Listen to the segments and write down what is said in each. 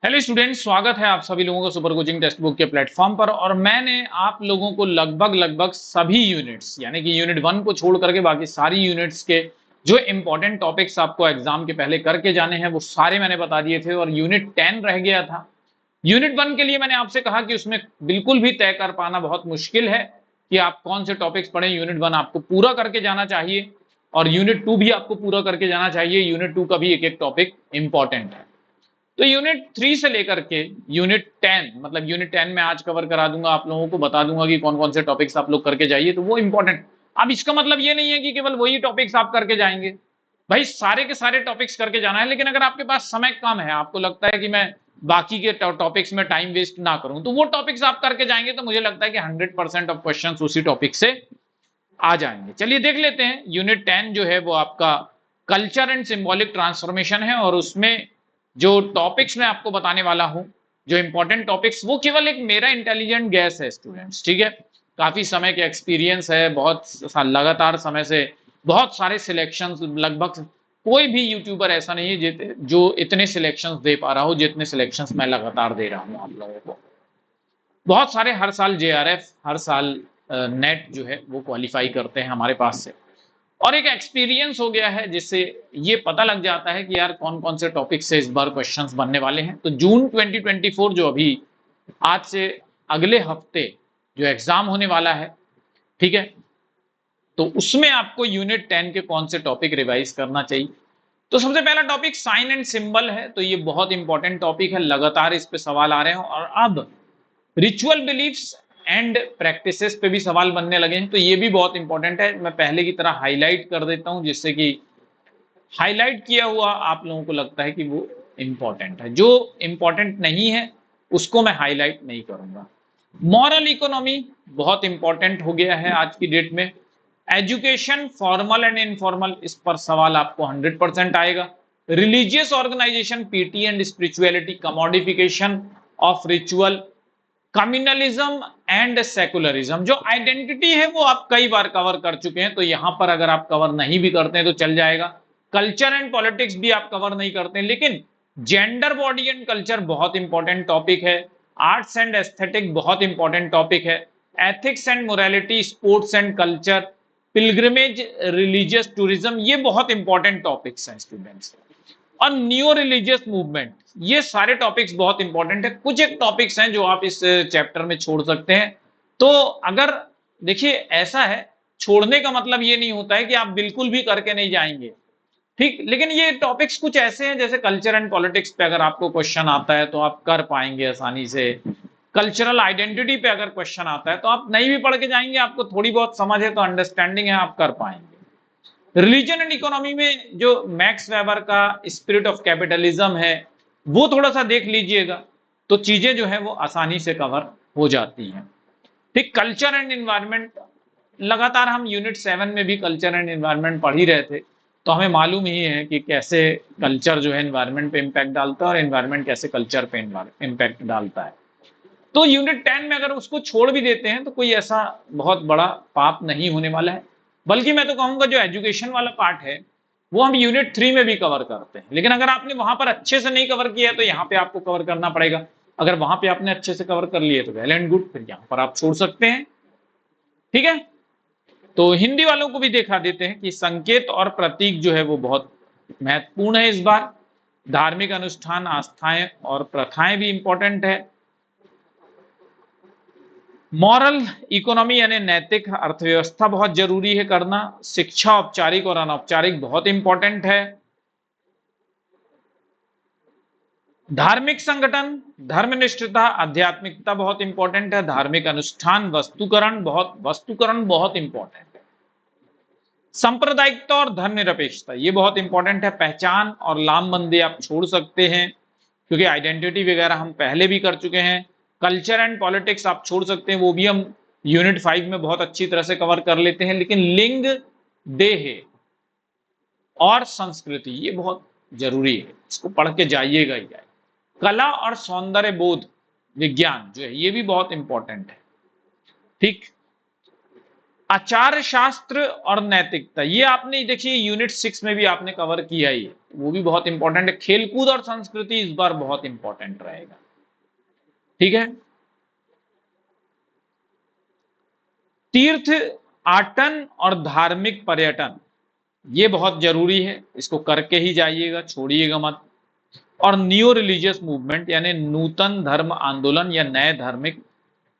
Hello students, स्वागत है आप सभी लोगों का सुपर कोचिंग टेक्स्ट बुक के प्लेटफॉर्म पर। और मैंने आप लोगों को लगभग सभी यूनिट्स यानी कि यूनिट 1 को छोड़ करके बाकी सारी यूनिट्स के जो इंपॉर्टेंट टॉपिक्स आपको एग्जाम के पहले करके जाने हैं वो सारे मैंने बता दिए थे। और यूनिट 10 रह गया था। यूनिट 1 के लिए मैंने आपसे कहा कि उसमें बिल्कुल भी तय कर पाना बहुत मुश्किल है कि आप कौन से टॉपिक्स पढ़ें। यूनिट 1 आपको पूरा करके जाना चाहिए और यूनिट 2 भी आपको पूरा करके जाना चाहिए। यूनिट 2 का भी एक एक टॉपिक इंपॉर्टेंट है। तो यूनिट 3 से लेकर के यूनिट 10, मतलब यूनिट 10 में आज कवर करा दूंगा, आप लोगों को बता दूंगा कि कौन कौन से टॉपिक्स आप लोग करके जाइए, तो वो इंपॉर्टेंट। अब इसका मतलब ये नहीं है कि केवल वही टॉपिक्स आप करके जाएंगे। भाई सारे के सारे टॉपिक्स करके जाना है, लेकिन अगर आपके पास समय कम है, आपको लगता है कि मैं बाकी के टॉपिक्स में टाइम वेस्ट ना करूं, तो वो टॉपिक्स आप करके जाएंगे तो मुझे लगता है कि 100% ऑफ क्वेश्चंस उसी टॉपिक से आ जाएंगे। चलिए देख लेते हैं। यूनिट 10 जो है वो आपका कल्चर एंड सिंबॉलिक ट्रांसफॉर्मेशन है, और उसमें जो टॉपिक्स मैं आपको बताने वाला हूं, जो इंपॉर्टेंट टॉपिक्स, वो केवल एक मेरा इंटेलिजेंट गैस है स्टूडेंट्स, ठीक है। काफी समय के एक्सपीरियंस है, बहुत लगातार समय से बहुत सारे सिलेक्शंस, लगभग कोई भी यूट्यूबर ऐसा नहीं है जो इतने सिलेक्शंस दे पा रहा हो जितने सिलेक्शंस मैं लगातार दे रहा हूं आप लोगों को। बहुत सारे हर साल जेआरएफ, हर साल नेट जो है वो क्वालिफाई करते हैं हमारे पास से, और एक एक्सपीरियंस हो गया है जिससे ये पता लग जाता है कि यार कौन कौन से टॉपिक से इस बार क्वेश्चंस बनने वाले हैं। तो जून 2024 जो अभी आज से अगले हफ्ते जो एग्जाम होने वाला है, ठीक है, तो उसमें आपको यूनिट 10 के कौन से टॉपिक रिवाइज करना चाहिए। तो सबसे पहला टॉपिक साइन एंड सिंबल है, तो ये बहुत इंपॉर्टेंट टॉपिक है, लगातार इस पे सवाल आ रहे हैं। और अब रिचुअल बिलीफ्स एंड प्रैक्टिसेस पे भी सवाल बनने लगे हैं, तो ये भी बहुत इंपॉर्टेंट है। मैं पहले की तरह हाईलाइट कर देता हूं, जिससे कि हाईलाइट किया हुआ आप लोगों को लगता है कि वो इंपॉर्टेंट है। जो इंपॉर्टेंट नहीं है उसको मैं हाईलाइट नहीं करूंगा। मॉरल इकोनॉमी बहुत इंपॉर्टेंट हो गया है आज की डेट में। एजुकेशन फॉर्मल एंड इनफॉर्मल, इस पर सवाल आपको 100% आएगा। Religious organisation, piety and spirituality, commodification of ritual, communalism and secularism. जो आइडेंटिटी है वो आप कई बार कवर कर चुके हैं, तो यहां पर अगर आप कवर नहीं भी करते हैं तो चल जाएगा। कल्चर एंड पॉलिटिक्स भी आप कवर नहीं करते हैं, लेकिन जेंडर बॉडी एंड कल्चर बहुत इंपॉर्टेंट टॉपिक है। आर्ट्स एंड एस्थेटिक बहुत इंपॉर्टेंट टॉपिक है। Ethics and morality, sports and culture, pilgrimage, religious tourism, ये बहुत इंपॉर्टेंट टॉपिक्स हैं स्टूडेंट्स। और न्यू रिलीजियस मूवमेंट, ये सारे टॉपिक्स बहुत इंपॉर्टेंट है। कुछ एक टॉपिक्स हैं जो आप इस चैप्टर में छोड़ सकते हैं। तो अगर देखिए ऐसा है, छोड़ने का मतलब ये नहीं होता है कि आप बिल्कुल भी करके नहीं जाएंगे, ठीक, लेकिन ये टॉपिक्स कुछ ऐसे हैं, जैसे कल्चर एंड पॉलिटिक्स पे अगर आपको क्वेश्चन आता है तो आप कर पाएंगे आसानी से। कल्चरल आइडेंटिटी पे अगर क्वेश्चन आता है तो आप नहीं भी पढ़ के जाएंगे, आपको थोड़ी बहुत समझ है तो अंडरस्टैंडिंग है, आप कर पाएंगे। रिलीजन एंड इकोनॉमी में जो मैक्स वेबर का स्पिरिट ऑफ कैपिटलिज्म है वो थोड़ा सा देख लीजिएगा, तो चीजें जो है वो आसानी से कवर हो जाती हैं। ठीक, कल्चर एंड इन्वायरमेंट, लगातार हम यूनिट 7 में भी कल्चर एंड इन्वायरमेंट पढ़ ही रहे थे, तो हमें मालूम ही है कि कैसे कल्चर जो है इन्वायरमेंट पे इम्पैक्ट डालता है और इन्वायरमेंट कैसे कल्चर पे इम्पैक्ट डालता है। तो यूनिट 10 में अगर उसको छोड़ भी देते हैं तो कोई ऐसा बहुत बड़ा पाप नहीं होने वाला है। बल्कि मैं तो कहूंगा जो एजुकेशन वाला पार्ट है वो हम यूनिट 3 में भी कवर करते हैं, लेकिन अगर आपने वहां पर अच्छे से नहीं कवर किया है तो यहाँ पे आपको कवर करना पड़ेगा। अगर वहां पे आपने अच्छे से कवर कर लिए तो वेल एंड गुड, फिर यहाँ पर आप छोड़ सकते हैं, ठीक है। तो हिंदी वालों को भी दिखा देते हैं कि संकेत और प्रतीक जो है वो बहुत महत्वपूर्ण है इस बार। धार्मिक अनुष्ठान, आस्थाएं और प्रथाएं भी इंपॉर्टेंट है। मॉरल इकोनॉमी यानी नैतिक अर्थव्यवस्था बहुत जरूरी है करना। शिक्षा औपचारिक और अनौपचारिक बहुत इंपॉर्टेंट है। धार्मिक संगठन, धर्मनिष्ठता, आध्यात्मिकता बहुत इंपॉर्टेंट है। धार्मिक अनुष्ठान, वस्तुकरण बहुत इंपॉर्टेंट है। सांप्रदायिकता और धर्मनिरपेक्षता ये बहुत इंपॉर्टेंट है। पहचान और लामबंदी आप छोड़ सकते हैं क्योंकि आइडेंटिटी वगैरह हम पहले भी कर चुके हैं। कल्चर एंड पॉलिटिक्स आप छोड़ सकते हैं, वो भी हम यूनिट 5 में बहुत अच्छी तरह से कवर कर लेते हैं। लेकिन लिंग, देह और संस्कृति ये बहुत जरूरी है, इसको पढ़ के जाइएगा ही जाए। कला और सौंदर्य बोध विज्ञान जो है ये भी बहुत इंपॉर्टेंट है, ठीक। आचार शास्त्र और नैतिकता, ये आपने देखिए यूनिट 6 में भी आपने कवर किया ही है, वो भी बहुत इंपॉर्टेंट है। खेलकूद और संस्कृति इस बार बहुत इंपॉर्टेंट रहेगा, ठीक है। तीर्थ आटन और धार्मिक पर्यटन, ये बहुत जरूरी है, इसको करके ही जाइएगा, छोड़िएगा मत। और न्यू रिलीजियस मूवमेंट यानी नूतन धर्म आंदोलन या नए धार्मिक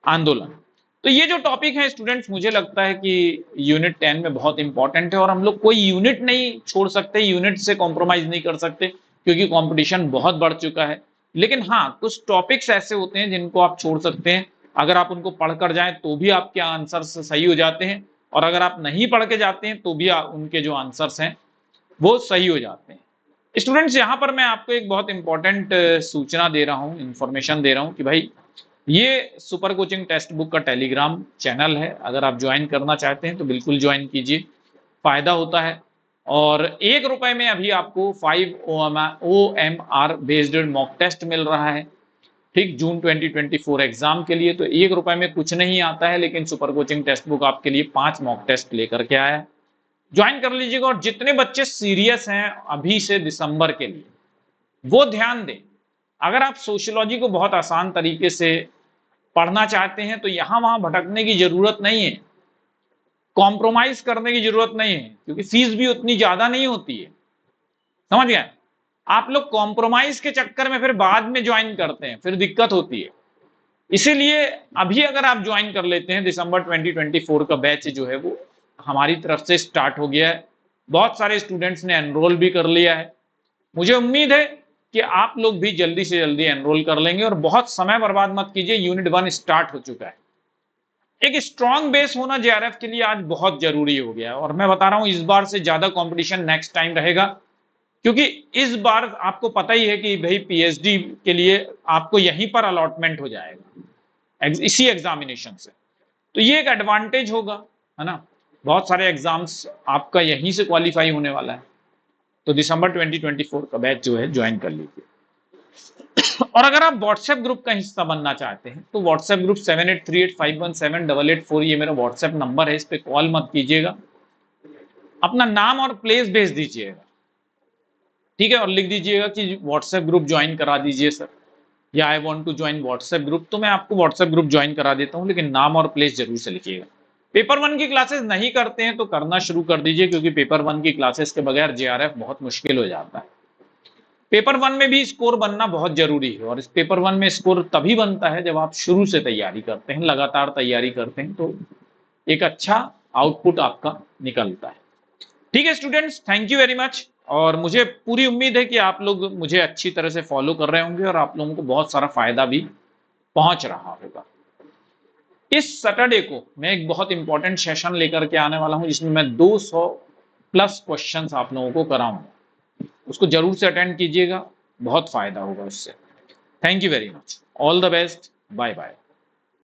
आंदोलन। तो ये जो टॉपिक है स्टूडेंट्स, मुझे लगता है कि यूनिट 10 में बहुत इंपॉर्टेंट है और हम लोग कोई यूनिट नहीं छोड़ सकते, यूनिट से कॉम्प्रोमाइज नहीं कर सकते क्योंकि कंपटीशन बहुत बढ़ चुका है। लेकिन हाँ, कुछ टॉपिक्स ऐसे होते हैं जिनको आप छोड़ सकते हैं, अगर आप उनको पढ़कर जाएं तो भी आपके आंसर्स सही हो जाते हैं, और अगर आप नहीं पढ़ के जाते हैं तो भी उनके जो आंसर्स हैं वो सही हो जाते हैं। स्टूडेंट्स, यहाँ पर मैं आपको एक बहुत इंपॉर्टेंट सूचना दे रहा हूँ, इंफॉर्मेशन दे रहा हूँ कि भाई ये सुपर कोचिंग टेक्स्ट बुक का टेलीग्राम चैनल है, अगर आप ज्वाइन करना चाहते हैं तो बिल्कुल ज्वाइन कीजिए, फायदा होता है। और ₹1 में अभी आपको 5 OMR बेस्ड मॉक टेस्ट मिल रहा है, ठीक, जून 2024 एग्जाम के लिए। तो ₹1 में कुछ नहीं आता है, लेकिन सुपर कोचिंग टेक्स्ट बुक आपके लिए 5 मॉक टेस्ट लेकर के आया है, ज्वाइन कर लीजिएगा। और जितने बच्चे सीरियस हैं अभी से दिसंबर के लिए, वो ध्यान दें। अगर आप सोशियोलॉजी को बहुत आसान तरीके से पढ़ना चाहते हैं तो यहां वहां भटकने की जरूरत नहीं है, कॉम्प्रोमाइज करने की जरूरत नहीं है, क्योंकि फीस भी उतनी ज्यादा नहीं होती है, समझ गए। आप लोग कॉम्प्रोमाइज के चक्कर में फिर बाद में ज्वाइन करते हैं, फिर दिक्कत होती है। इसीलिए अभी अगर आप ज्वाइन कर लेते हैं, दिसंबर 2024 का बैच जो है वो हमारी तरफ से स्टार्ट हो गया है, बहुत सारे स्टूडेंट्स ने एनरोल भी कर लिया है। मुझे उम्मीद है कि आप लोग भी जल्दी से जल्दी एनरोल कर लेंगे, और बहुत समय बर्बाद मत कीजिए, यूनिट 1 स्टार्ट हो चुका है। एक स्ट्रॉन्ग बेस होना जेआरएफ के लिए आज बहुत जरूरी हो गया है, और मैं बता रहा हूं इस बार से ज्यादा कंपटीशन नेक्स्ट टाइम रहेगा, क्योंकि इस बार आपको पता ही है कि भाई पीएचडी के लिए आपको यहीं पर अलॉटमेंट हो जाएगा इसी एग्जामिनेशन से, तो ये एक एडवांटेज होगा, है ना। बहुत सारे एग्जाम्स आपका यहीं से क्वालिफाई होने वाला है। तो दिसंबर 2024 का बैच जो है ज्वाइन कर लीजिए। और अगर आप व्हाट्सएप ग्रुप का हिस्सा बनना चाहते हैं तो व्हाट्सएप ग्रुप 7838517884, ये मेरा व्हाट्सएप नंबर है, इस पे कॉल मत कीजिएगा, अपना नाम और प्लेस भेज दीजिएगा, ठीक है, और लिख दीजिएगा कि व्हाट्सएप ग्रुप ज्वाइन करा दीजिए सर, या I want to join WhatsApp group, तो मैं आपको व्हाट्सएप ग्रुप ज्वाइन करा देता हूं, लेकिन नाम और प्लेस जरूर से लिखिएगा। पेपर 1 की क्लासेस नहीं करते हैं तो करना शुरू कर दीजिए, क्योंकि पेपर 1 की क्लासेस के बगैर जेआरएफ बहुत मुश्किल हो जाता है। पेपर 1 में भी स्कोर बनना बहुत जरूरी है, और इस पेपर 1 में स्कोर तभी बनता है जब आप शुरू से तैयारी करते हैं, लगातार तैयारी करते हैं, तो एक अच्छा आउटपुट आपका निकलता है। ठीक है students, thank you very much, और मुझे पूरी उम्मीद है कि आप लोग मुझे अच्छी तरह से फॉलो कर रहे होंगे और आप लोगों को बहुत सारा फायदा भी पहुंच रहा होगा। इस सैटरडे को मैं एक बहुत इंपॉर्टेंट सेशन लेकर के आने वाला हूं, जिसमें मैं 200 प्लस क्वेश्चंस आप लोगों को कराऊंगा, उसको जरूर से अटेंड कीजिएगा, बहुत फायदा होगा उससे। Thank you very much, all the best, bye bye.